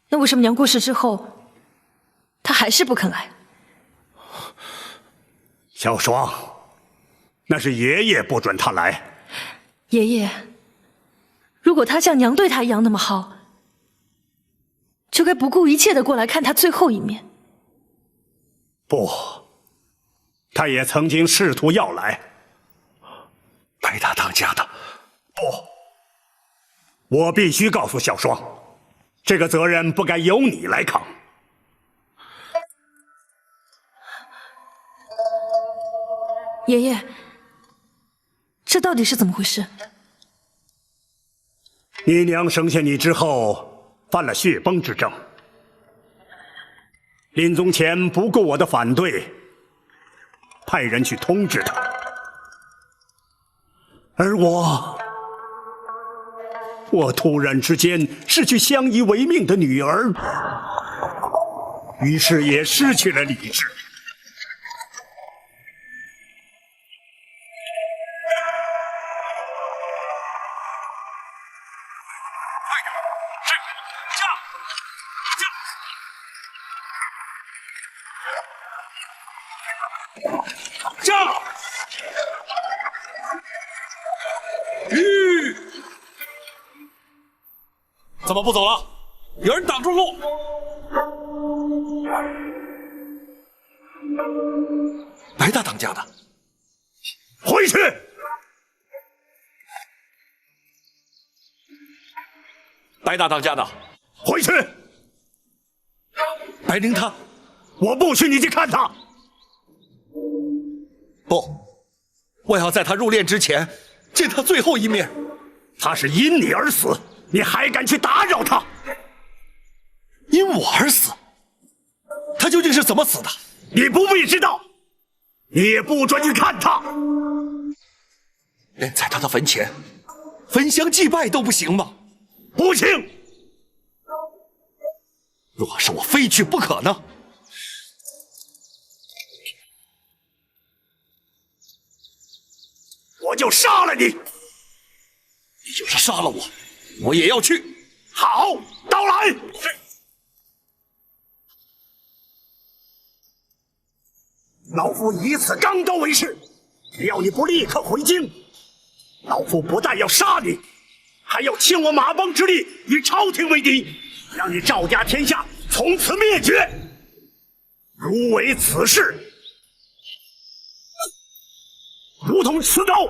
那为什么娘过世之后，他还是不肯来？小双，那是爷爷不准他来。爷爷，如果他像娘对他一样那么好，就该不顾一切的过来看他最后一面。不，他也曾经试图要来。白大当家的，不，我必须告诉小双，这个责任不该由你来扛。爷爷，这到底是怎么回事？你娘生下你之后，犯了血崩之症，临终前不顾我的反对，派人去通知她，而我突然之间失去相依为命的女儿，于是也失去了理智。怎么不走了？有人挡住路！白大当家的，回去！白大当家的，回去！白灵他，我不许你去看他！不，我要在他入殓之前见他最后一面。他是因你而死，你还敢去打扰他？因我而死？他究竟是怎么死的？你不必知道，你也不准去看他。连在他的坟前焚香祭拜都不行吗？不行！若是我非去不可呢？我就杀了你！你就是杀了我，我也要去。好，刀来！是。老夫以此钢刀为誓，只要你不立刻回京，老夫不但要杀你，还要倾我马帮之力与朝廷为敌，让你赵家天下从此灭绝。如违此事，如同刺刀！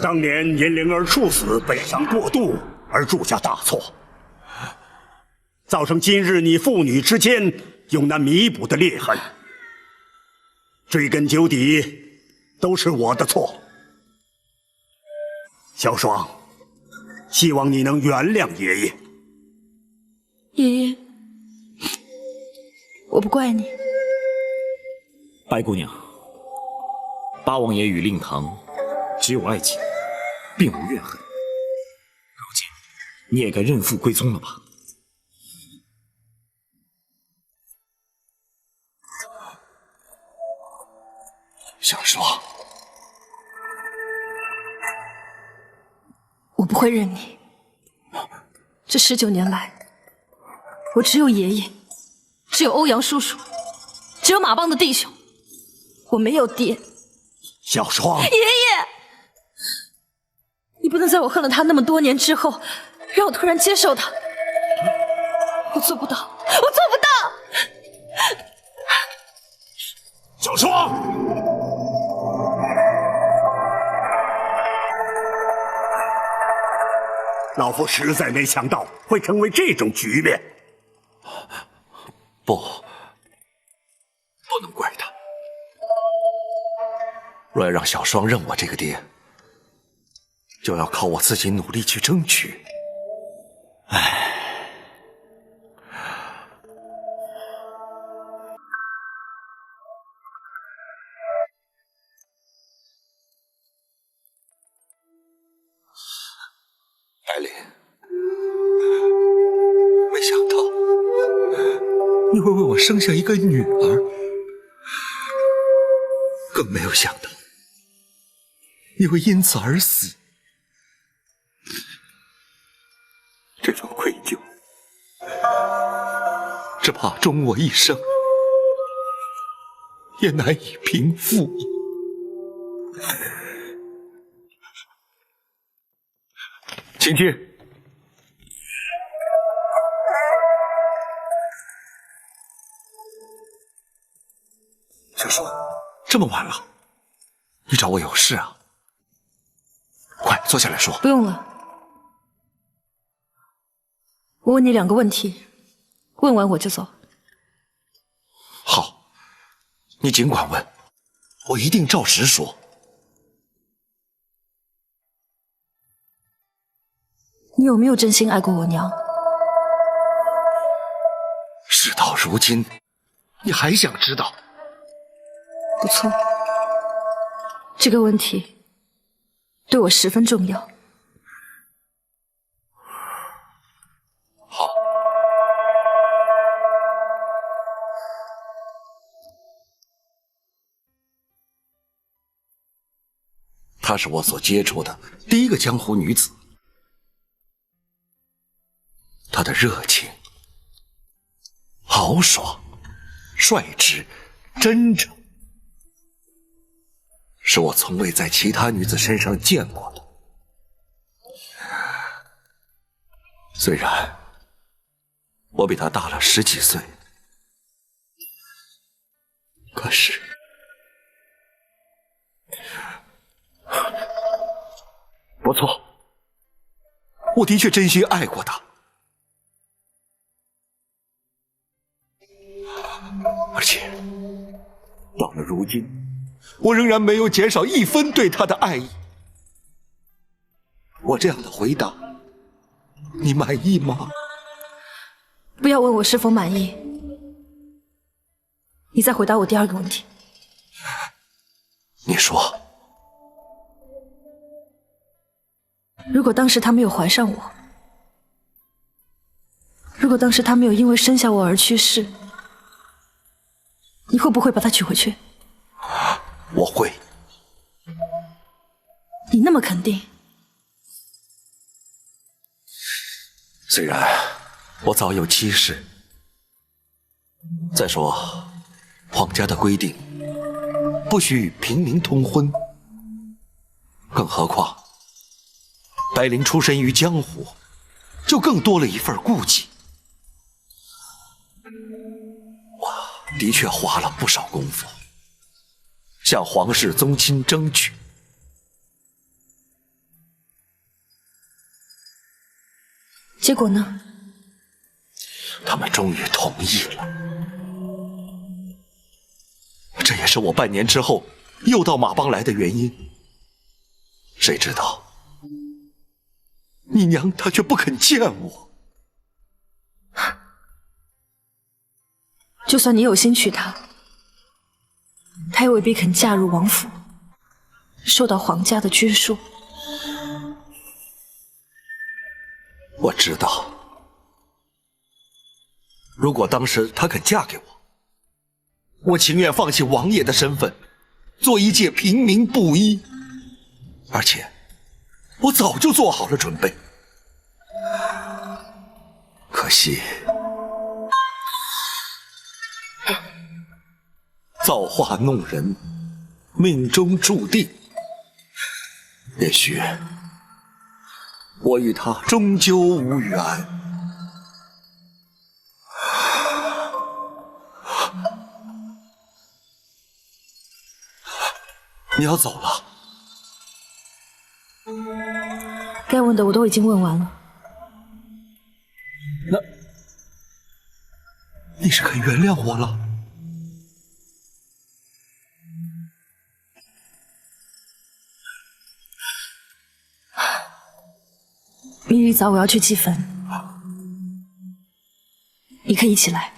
当年因灵儿处死，悲伤过度而铸下大错，造成今日你父女之间永难弥补的裂痕。追根究底，都是我的错。小双，希望你能原谅爷爷。爷爷，我不怪你。白姑娘，八王爷与令堂只有爱情，并无怨恨。如今你也该认父归宗了吧？小双，我不会认你。这19年来，我只有爷爷，只有欧阳叔叔，只有马帮的弟兄，我没有爹。小双，爷爷，你不能在我恨了他那么多年之后，让我突然接受他。我做不到，我做不到。小双。老夫实在没想到会成为这种局面。不能怪他。若要让小双认我这个爹，就要靠我自己努力去争取。唉。白灵，没想到你会为我生下一个女儿，更没有想到你会因此而死。这种愧疚，只怕终我一生也难以平复。请进。小双，这么晚了，你找我有事啊？快坐下来说。不用了，我问你2个问题，问完我就走。好，你尽管问，我一定照实说。你有没有真心爱过我娘？事到如今，你还想知道？不错，这个问题对我十分重要。好。她是我所接触的第一个江湖女子。她的热情、豪爽、率直、真诚，是我从未在其他女子身上见过的。虽然我比她大了10几岁，可是不错，我的确真心爱过她。而且，到了如今，我仍然没有减少1分对他的爱意。我这样的回答，你满意吗？不要问我是否满意，你再回答我第2个问题。你说，如果当时他没有怀上我，如果当时他没有因为生下我而去世，你会不会把他娶回去？我会。你那么肯定？虽然我早有妻室，再说皇家的规定不许与平民通婚，更何况白灵出身于江湖，就更多了一份顾忌。我的确花了不少功夫向皇室宗亲争取，结果呢？他们终于同意了。这也是我半年之后又到马帮来的原因。谁知道你娘她却不肯见我。就算你有心娶她，她也未必肯嫁入王府，受到皇家的拘束。我知道，如果当时她肯嫁给我，我情愿放弃王爷的身份，做一介平民布衣，而且我早就做好了准备。可惜造化弄人，命中注定，也许我与他终究无缘。你要走了？该问的我都已经问完了。是肯原谅我了？明日一早我要去祭坟，你可以一起来。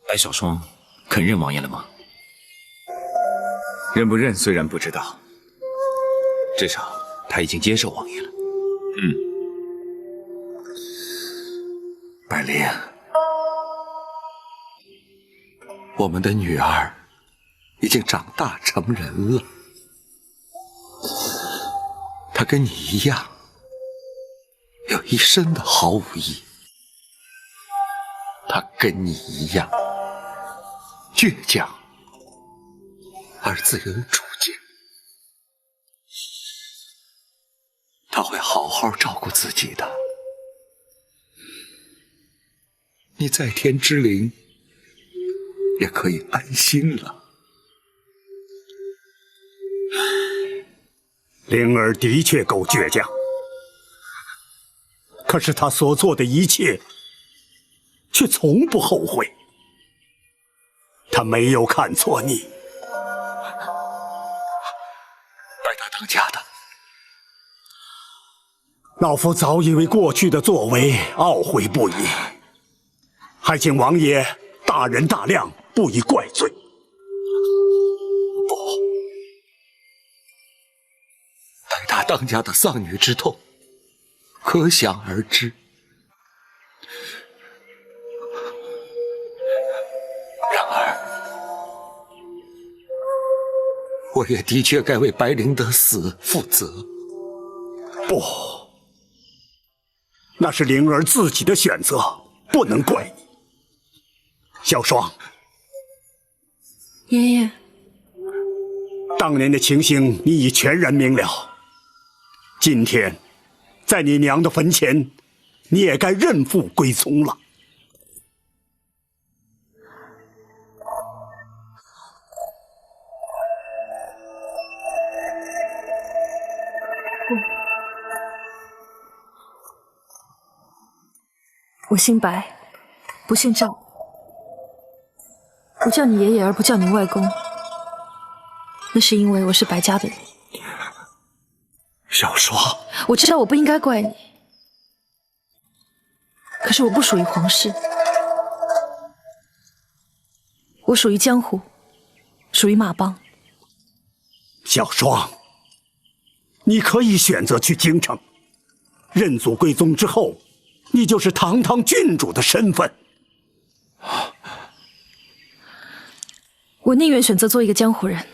白小霜肯认王爷了吗？认不认虽然不知道，至少他已经接受王爷了。百灵，我们的女儿已经长大成人了，她跟你一样，有一身的好武艺。她跟你一样倔强而自有主见，她会好好照顾自己的。你在天之灵也可以安心了。灵儿的确够倔强，可是她所做的一切却从不后悔。她没有看错你。白大当家的，老夫早已为过去的作为懊悔不已，还请王爷大人大量，不以怪罪。不，白大当家的丧女之痛，可想而知。然而，我也的确该为白灵的死负责。不，那是灵儿自己的选择，不能怪你。小霜，爷爷，当年的情形你已全然明了。今天，在你娘的坟前，你也该认父归宗了。我姓白，不姓赵。我叫你爷爷而不叫你外公，那是因为我是白家的人。小霜，我知道我不应该怪你，可是我不属于皇室，我属于江湖，属于马帮。小霜，你可以选择去京城，认祖归宗之后，你就是堂堂郡主的身份。我宁愿选择做一个江湖人。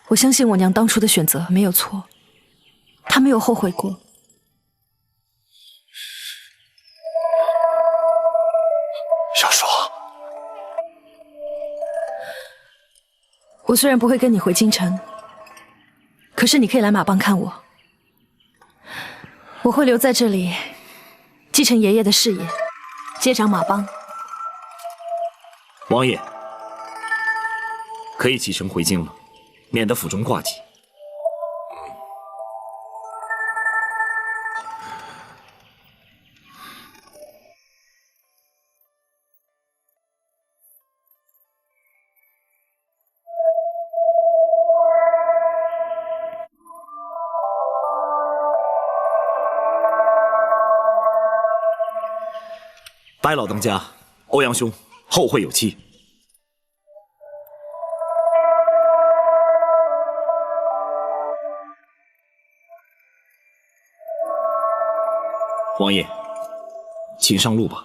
我相信我娘当初的选择没有错，她没有后悔过。小霜，我虽然不会跟你回京城，可是你可以来马帮看我。我会留在这里，继承爷爷的事业，接掌马帮。王爷，可以启程回京了，免得府中挂记。白老当家，欧阳兄，后会有期。请上路吧。